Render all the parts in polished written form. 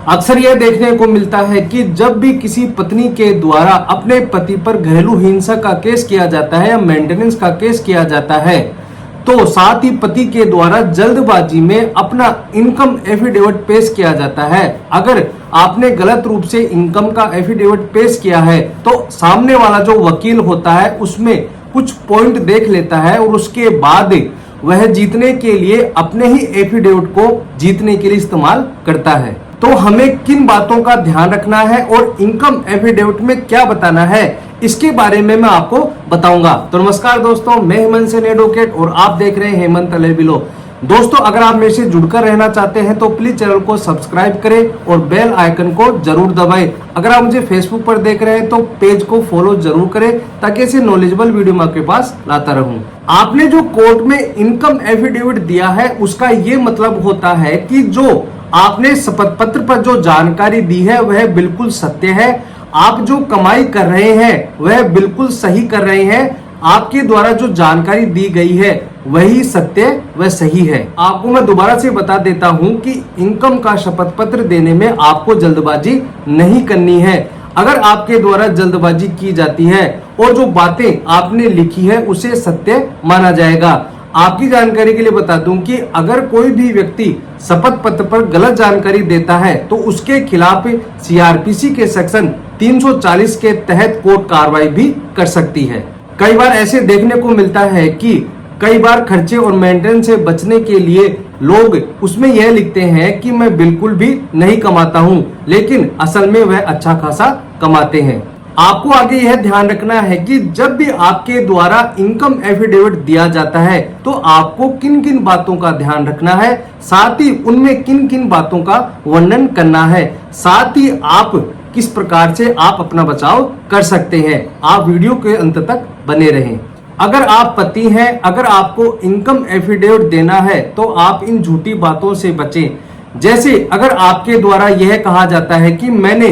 अक्सर यह देखने को मिलता है कि जब भी किसी पत्नी के द्वारा अपने पति पर घरेलू हिंसा का केस किया जाता है या मेंटेनेंस का केस किया जाता है, तो साथ ही पति के द्वारा जल्दबाजी में अपना इनकम एफिडेविट पेश किया जाता है। अगर आपने गलत रूप से इनकम का एफिडेविट पेश किया है तो सामने वाला जो वकील होता है उसमें कुछ पॉइंट देख लेता है और उसके बाद वह जीतने के लिए अपने ही एफिडेविट को जीतने के लिए इस्तेमाल करता है। तो हमें किन बातों का ध्यान रखना है और इनकम एफिडेविट में क्या बताना है, इसके बारे में मैं आपको बताऊंगा। तो नमस्कार दोस्तों, मैं हेमंत सेन एडवोकेट और आप देख रहे हैं हेमंत अलग बिलो। दोस्तों, अगर आप मेरे से जुड़कर रहना चाहते हैं तो प्लीज चैनल को सब्सक्राइब करें और बेल आइकन को जरूर दबाएं। अगर आप मुझे फेसबुक पर देख रहे हैं तो पेज को फॉलो जरूर करें ताकि ऐसे नॉलेजेबल वीडियो मैं आपके पास लाता रहूं। आपने जो कोर्ट में इनकम एफिडेविट दिया है उसका ये मतलब होता है कि जो आपने शपथ पत्र पर जो जानकारी दी है वह बिल्कुल सत्य है। आप जो कमाई कर रहे हैं वह बिल्कुल सही कर रहे हैं। आपके द्वारा जो जानकारी दी गई है वही सत्य व सही है। आपको मैं दोबारा से बता देता हूं कि इनकम का शपथ पत्र देने में आपको जल्दबाजी नहीं करनी है। अगर आपके द्वारा जल्दबाजी की जाती है और जो बातें आपने लिखी है उसे सत्य माना जाएगा। आपकी जानकारी के लिए बता दूं कि अगर कोई भी व्यक्ति शपथ पत्र पर गलत जानकारी देता है तो उसके खिलाफ सीआरपीसी के सेक्शन 340 के तहत कोर्ट कार्रवाई भी कर सकती है। कई बार ऐसे देखने को मिलता है कि कई बार खर्चे और मेंटेनेंस से बचने के लिए लोग उसमें यह लिखते हैं कि मैं बिल्कुल भी नहीं कमाता हूं, लेकिन असल में वह अच्छा खासा कमाते हैं। आपको आगे यह ध्यान रखना है कि जब भी आपके द्वारा इनकम एफिडेविट दिया जाता है तो आपको किन किन बातों का ध्यान रखना है, साथ ही उनमें किन किन बातों का वर्णन करना है, साथ ही आप किस प्रकार से आप अपना बचाव कर सकते हैं। आप वीडियो के अंत तक बने रहें। अगर आप पति हैं, अगर आपको इनकम एफिडेविट देना है तो आप इन झूठी बातों से बचें। जैसे अगर आपके द्वारा यह कहा जाता है कि मैंने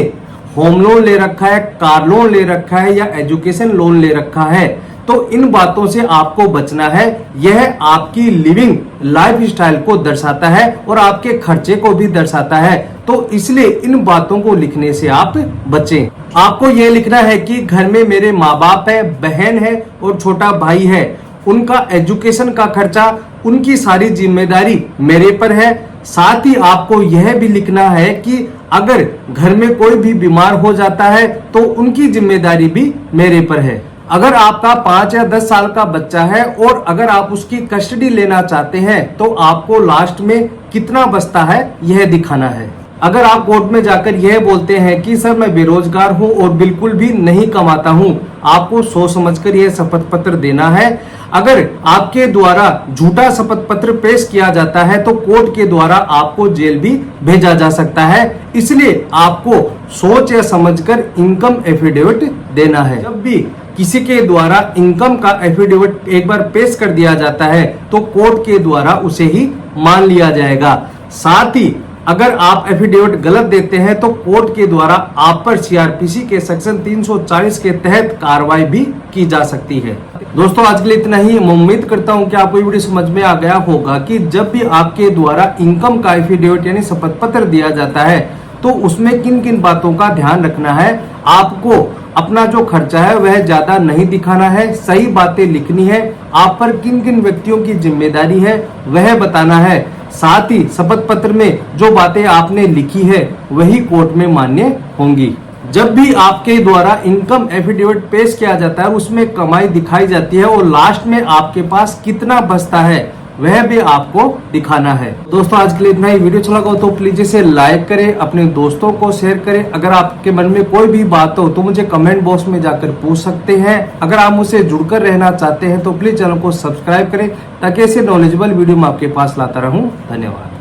होम लोन ले रखा है, कार लोन ले रखा है या एजुकेशन लोन ले रखा है, तो इन बातों से आपको बचना है। यह आपकी लिविंग लाइफ स्टाइल को दर्शाता है और आपके खर्चे को भी दर्शाता है, तो इसलिए इन बातों को लिखने से आप बचें। आपको यह लिखना है कि घर में मेरे माँ बाप है, बहन है और छोटा भाई है, उनका एजुकेशन का खर्चा, उनकी सारी जिम्मेदारी मेरे पर है। साथ ही आपको यह भी लिखना है कि अगर घर में कोई भी बीमार हो जाता है तो उनकी जिम्मेदारी भी मेरे पर है। अगर आपका 5 या 10 साल का बच्चा है और अगर आप उसकी कस्टडी लेना चाहते हैं तो आपको लास्ट में कितना बचता है यह दिखाना है। अगर आप कोर्ट में जाकर यह बोलते हैं कि सर मैं बेरोजगार हूं और बिल्कुल भी नहीं कमाता हूं, आपको सोच समझकर यह शपथ पत्र देना है। अगर आपके द्वारा झूठा शपथ पत्र पेश किया जाता है तो कोर्ट के द्वारा आपको जेल भी भेजा जा सकता है। इसलिए आपको सोच या समझकर इनकम एफिडेविट देना है। जब भी किसी के द्वारा इनकम का एफिडेविट एक बार पेश कर दिया जाता है तो कोर्ट के द्वारा उसे ही मान लिया जाएगा। साथ ही अगर आप एफिडेविट गलत देते हैं तो कोर्ट के द्वारा आप पर सीआरपीसी के सेक्शन 340 के तहत कार्रवाई भी की जा सकती है। दोस्तों, आज के लिए इतना ही। मैं उम्मीद करता हूं कि आपको ये वीडियो समझ में आ गया होगा कि जब भी आपके द्वारा इनकम का एफिडेविट यानी शपथ पत्र दिया जाता है तो उसमें किन किन बातों का ध्यान रखना है। आपको अपना जो खर्चा है वह ज्यादा नहीं दिखाना है, सही बातें लिखनी है, आप पर किन किन व्यक्तियों की जिम्मेदारी है वह बताना है। साथ ही शपथ पत्र में जो बातें आपने लिखी है वही कोर्ट में मान्य होंगी। जब भी आपके द्वारा इनकम एफिडेविट पेश किया जाता है उसमें कमाई दिखाई जाती है और लास्ट में आपके पास कितना बचता है वह भी आपको दिखाना है। दोस्तों, आज के लिए इतना ही। वीडियो अच्छा लगा तो प्लीज इसे लाइक करें, अपने दोस्तों को शेयर करें। अगर आपके मन में कोई भी बात हो तो मुझे कमेंट बॉक्स में जाकर पूछ सकते हैं। अगर आप मुझसे जुड़कर रहना चाहते हैं तो प्लीज चैनल को सब्सक्राइब करें ताकि ऐसे नॉलेजेबल वीडियो मैं आपके पास लाता रहूं। धन्यवाद।